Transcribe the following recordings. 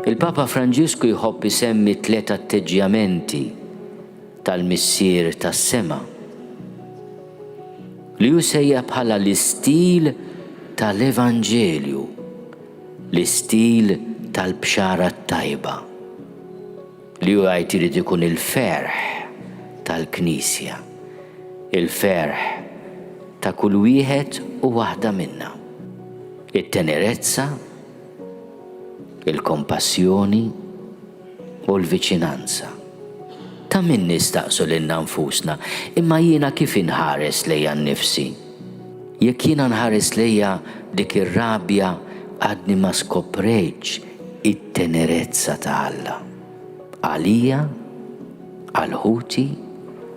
Il-Papa Franġisku jħobb isemmi 3 atteġġjamenti tal-missier tas-sema li hu sejja bħala l-istil tal-Evanġelju, l-istil tal-bxara tajba li hu għajt irid ikun il-ferħ tal-Knisja, il-ferħ ta' kull wieħed u waħda minna, it-tenerezza, il-kompassjoni u l-viċinanza. Ta' min nistaqsu lilna nfusna, imma jiena kif inħares lejja nnifsi? Jekk jiena nħares lejja dik ir-rabja għadni ma skoprejtx it-tenerezza ta' Alla għalija, għal-ħuti,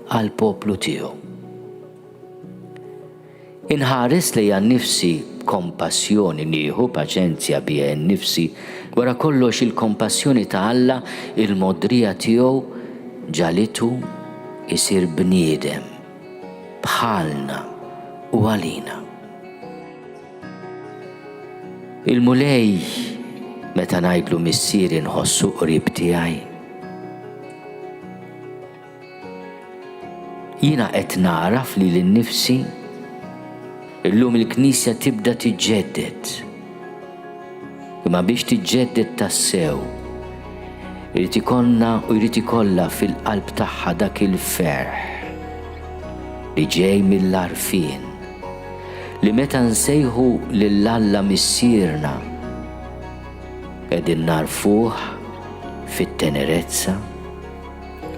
għal-poplu tiegħu. Inħares lejja nnifsi kompassjoni, nieħu paċenzja biha nnifsi, wara kollox il-kompassjoni ta' Alla, il-modrija tiegħu ġalitu isir bniedem bħalna u għalina. Il-mulej meta ngħidlu missier inħossu qrib tiegħi. Jiena qed naraf li lin-nifsi illum il-Knisja tibda tiġġedded. Imma biex tiġġedded tassew, irid ikollna u jrid ikollha fil-qalb tagħha dak il-ferħ li ġej mill-għarfien li meta nsejħu lil Alla missierna qegħdin narfuh fit-tenerezza,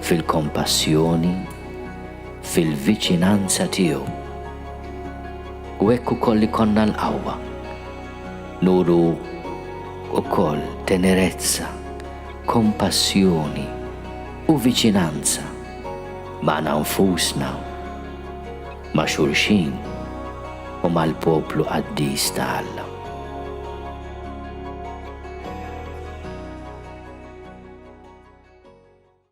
fil-kompassjoni, fil-viċinanza tiegħu. U hekk ukoll ikollna l-qawwa nuru ukoll tenerezza, kompassjoni u viċinanza ma' nfusna, ma' xulxin u mal-poplu qaddis ta' Alla.